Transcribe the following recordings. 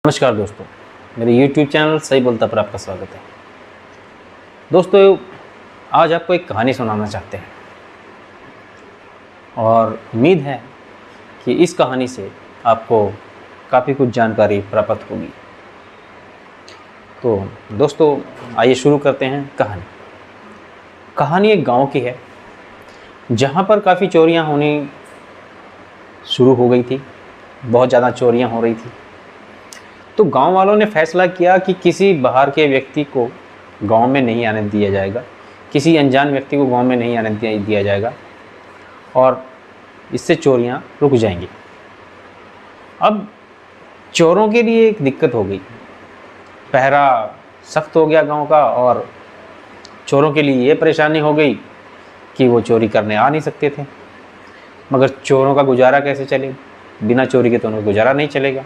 नमस्कार दोस्तों, मेरे YouTube चैनल सही बोलता पर आपका स्वागत है। दोस्तों, आज आपको एक कहानी सुनाना चाहते हैं और उम्मीद है कि इस कहानी से आपको काफ़ी कुछ जानकारी प्राप्त होगी। तो दोस्तों, आइए शुरू करते हैं कहानी एक गांव की है जहां पर काफ़ी चोरियां होनी शुरू हो गई थी। बहुत ज़्यादा चोरियां हो रही थी। तो गांव वालों ने फैसला किया कि किसी बाहर के व्यक्ति को गांव में नहीं आने दिया जाएगा, किसी अनजान व्यक्ति को गांव में नहीं आने दिया जाएगा और इससे चोरियां रुक जाएंगी। अब चोरों के लिए एक दिक्कत हो गई, पहरा सख्त हो गया गांव का और चोरों के लिए ये परेशानी हो गई कि वो चोरी करने आ नहीं सकते थे। मगर चोरों का गुजारा कैसे चले? बिना चोरी के तो उनका गुजारा नहीं चलेगा।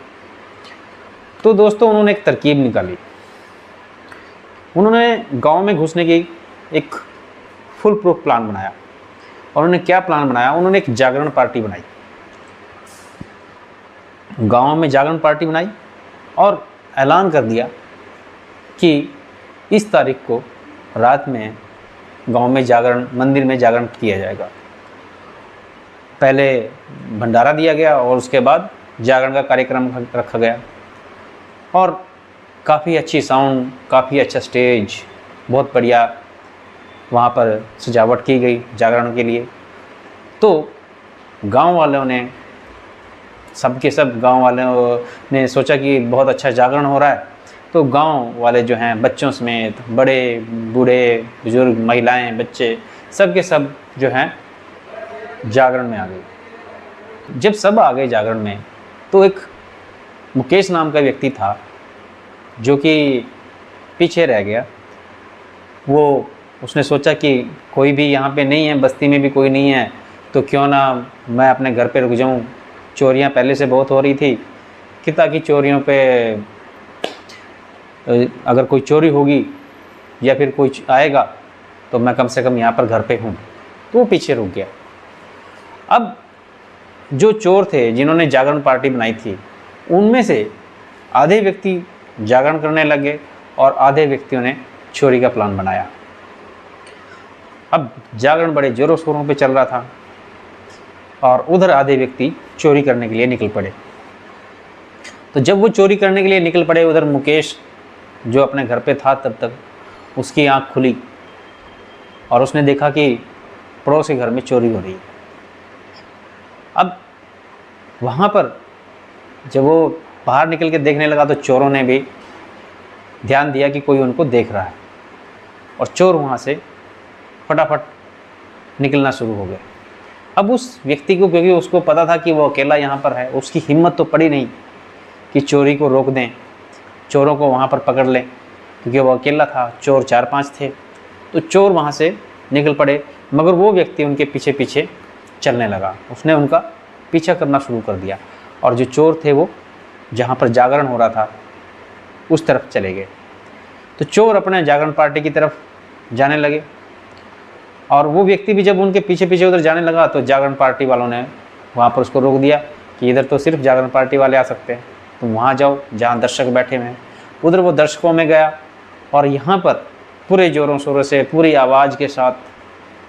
तो दोस्तों, उन्होंने एक तरकीब निकाली। उन्होंने गांव में घुसने की एक फुल प्रूफ प्लान बनाया। और उन्होंने क्या प्लान बनाया? उन्होंने एक जागरण पार्टी बनाई। गांव में जागरण पार्टी बनाई और ऐलान कर दिया कि इस तारीख को रात में गांव में मंदिर में जागरण किया जाएगा। पहले भंडारा दिया गया और उसके बाद जागरण का कार्यक्रम रखा गया और काफ़ी अच्छी साउंड, काफ़ी अच्छा स्टेज, बहुत बढ़िया वहाँ पर सजावट की गई जागरण के लिए। तो गांव वालों ने सब गांव वालों ने सोचा कि बहुत अच्छा जागरण हो रहा है। तो गांव वाले जो हैं, बच्चों समेत बड़े बूढ़े बुजुर्ग, महिलाएं, बच्चे, सब के सब जो हैं जागरण में आ गए। जब सब आ गए जागरण में तो एक मुकेश नाम का व्यक्ति था जो कि पीछे रह गया। उसने सोचा कि कोई भी यहाँ पे नहीं है, बस्ती में भी कोई नहीं है, तो क्यों ना मैं अपने घर पे रुक जाऊँ। चोरियाँ पहले से बहुत हो रही थी कि ताकि चोरियों पे अगर कोई चोरी होगी या फिर कोई आएगा तो मैं कम से कम यहाँ पर घर पे हूँ। तो वो पीछे रुक गया। अब जो चोर थे जिन्होंने जागरण पार्टी बनाई थी, उनमें से आधे व्यक्ति जागरण करने लगे और आधे व्यक्तियों ने चोरी का प्लान बनाया। अब जागरण बड़े जोरों शोरों पे चल रहा था और उधर आधे व्यक्ति चोरी करने के लिए निकल पड़े। तो जब वो चोरी करने के लिए निकल पड़े, उधर मुकेश जो अपने घर पे था तब तक उसकी आंख खुली और उसने देखा कि पड़ोस के घर में चोरी हो रही है। अब वहाँ पर जब वो बाहर निकल के देखने लगा तो चोरों ने भी ध्यान दिया कि कोई उनको देख रहा है और चोर वहाँ से फटाफट निकलना शुरू हो गए। अब उस व्यक्ति को, क्योंकि उसको पता था कि वो अकेला यहाँ पर है, उसकी हिम्मत तो पड़ी नहीं कि चोरी को रोक दें, चोरों को वहाँ पर पकड़ लें, क्योंकि वो अकेला था, चोर 4-5 थे। तो चोर वहाँ से निकल पड़े, मगर वो व्यक्ति उनके पीछे पीछे चलने लगा। उसने उनका पीछा करना शुरू कर दिया और जो चोर थे वो जहाँ पर जागरण हो रहा था उस तरफ चले गए। तो चोर अपने जागरण पार्टी की तरफ जाने लगे और वो व्यक्ति भी जब उनके पीछे पीछे उधर जाने लगा तो जागरण पार्टी वालों ने वहाँ पर उसको रोक दिया कि इधर तो सिर्फ जागरण पार्टी वाले आ सकते हैं, तुम वहाँ जाओ जहाँ दर्शक बैठे हुए हैं। उधर वो दर्शकों में गया और यहाँ पर पूरे ज़ोरों शोरों से, पूरी आवाज़ के साथ,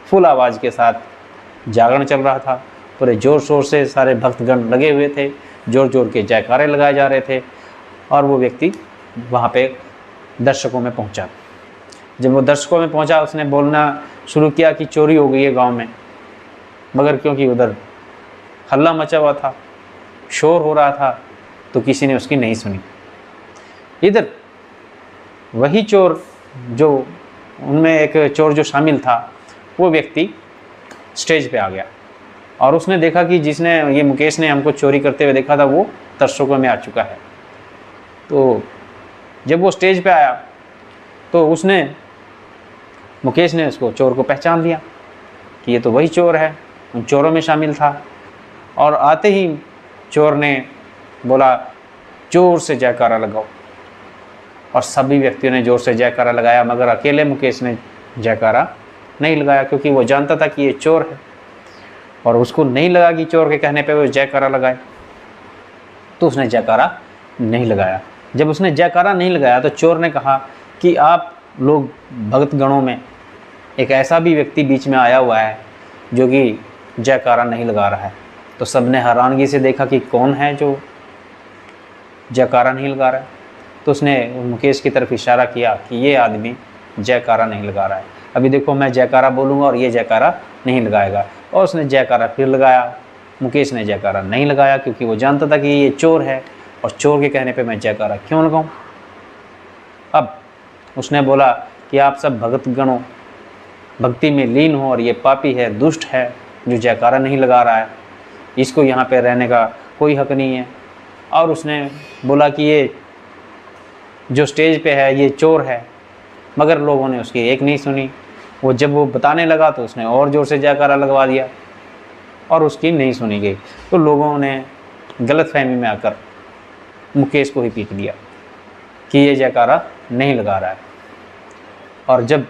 फुल आवाज़ के साथ जागरण चल रहा था। पूरे ज़ोर शोर से सारे भक्तगण लगे हुए थे, जोर जोर के जयकारे लगाए जा रहे थे और वो व्यक्ति वहाँ पे दर्शकों में पहुँचा। जब वो दर्शकों में पहुँचा, उसने बोलना शुरू किया कि चोरी हो गई है गांव में। मगर क्योंकि उधर हल्ला मचा हुआ था, शोर हो रहा था, तो किसी ने उसकी नहीं सुनी। इधर वही चोर, जो उनमें एक चोर जो शामिल था, वो व्यक्ति स्टेज पे आ गया और उसने देखा कि जिसने ये मुकेश ने हमको चोरी करते हुए देखा था वो दर्शकों में आ चुका है। तो जब वो स्टेज पे आया तो मुकेश ने उसको, चोर को पहचान लिया कि ये तो वही चोर है, उन चोरों में शामिल था। और आते ही चोर ने बोला, जोर से जयकारा लगाओ। और सभी व्यक्तियों ने जोर से जयकारा लगाया, मगर अकेले मुकेश ने जयकारा नहीं लगाया, क्योंकि वो जानता था कि ये चोर है और उसको नहीं लगा कि चोर के कहने पे वो जयकारा लगाए। तो उसने जयकारा नहीं लगाया। जब उसने जयकारा नहीं लगाया तो चोर ने कहा कि आप लोग भक्त गणों में एक ऐसा भी व्यक्ति बीच में आया हुआ है जो कि जयकारा नहीं लगा रहा है। तो सबने हैरानगी से देखा कि कौन है जो जयकारा नहीं लगा रहा है। तो उसने मुकेश की तरफ इशारा किया कि ये आदमी जयकारा नहीं लगा रहा है, अभी देखो मैं जयकारा बोलूँगा और ये जयकारा नहीं लगाएगा। और उसने जयकारा फिर लगाया। मुकेश ने जयकारा नहीं लगाया क्योंकि वो जानता था कि ये चोर है और चोर के कहने पे मैं जयकारा क्यों लगाऊं। अब उसने बोला कि आप सब भगत गणों भक्ति में लीन हो और ये पापी है, दुष्ट है जो जयकारा नहीं लगा रहा है, इसको यहाँ पे रहने का कोई हक नहीं है। और उसने बोला कि ये जो स्टेज पे है ये चोर है, मगर लोगों ने उसकी एक नहीं सुनी। जब वो बताने लगा तो उसने और ज़ोर से जयकारा लगवा दिया और उसकी नहीं सुनी गई। तो लोगों ने गलतफहमी में आकर मुकेश को ही पीट दिया कि ये जयकारा नहीं लगा रहा है। और जब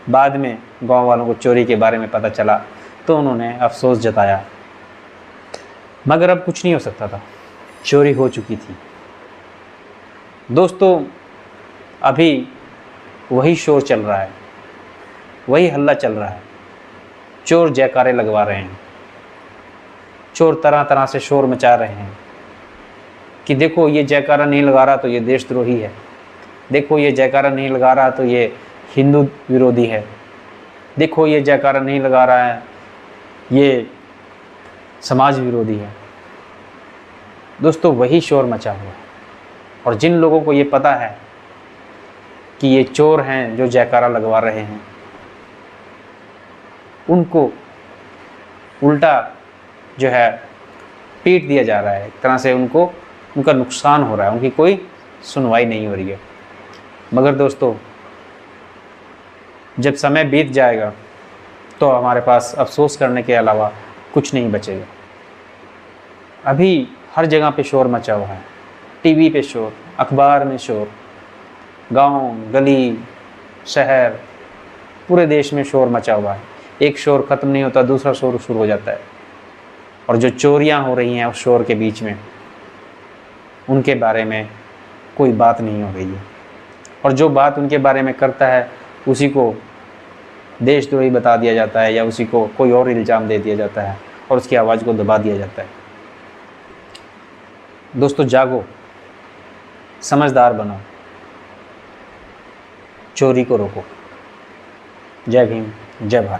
बाद में गांव वालों को चोरी के बारे में पता चला तो उन्होंने अफसोस जताया, मगर अब कुछ नहीं हो सकता था, चोरी हो चुकी थी। दोस्तों, अभी वही शोर चल रहा है, वही हल्ला चल रहा है। चोर जयकारे लगवा रहे हैं, चोर तरह तरह से शोर मचा रहे हैं कि देखो ये जयकारा नहीं लगा रहा तो ये देशद्रोही है, देखो ये जयकारा नहीं लगा रहा तो ये हिंदू विरोधी है, देखो ये जयकारा नहीं लगा रहा है ये समाज विरोधी है। दोस्तों, वही शोर मचा हुआ है। और जिन लोगों को ये पता है कि ये चोर हैं जो जयकारा लगवा रहे हैं, उनको उल्टा जो है पीट दिया जा रहा है, एक तरह से उनका नुकसान हो रहा है, उनकी कोई सुनवाई नहीं हो रही है। मगर दोस्तों, जब समय बीत जाएगा तो हमारे पास अफसोस करने के अलावा कुछ नहीं बचेगा। अभी हर जगह पे शोर मचा हुआ है, टीवी पे शोर, अखबार में शोर, गांव, गली, शहर, पूरे देश में शोर मचा हुआ है। एक शोर ख़त्म नहीं होता, दूसरा शोर शुरू हो जाता है। और जो चोरियां हो रही हैं उस शोर के बीच में, उनके बारे में कोई बात नहीं हो रही है। और जो बात उनके बारे में करता है उसी को देशद्रोही बता दिया जाता है या उसी को कोई और इल्ज़ाम दे दिया जाता है और उसकी आवाज़ को दबा दिया जाता है। दोस्तों, जागो, समझदार बनो, चोरी को रोको। जय भीम, जय भारत।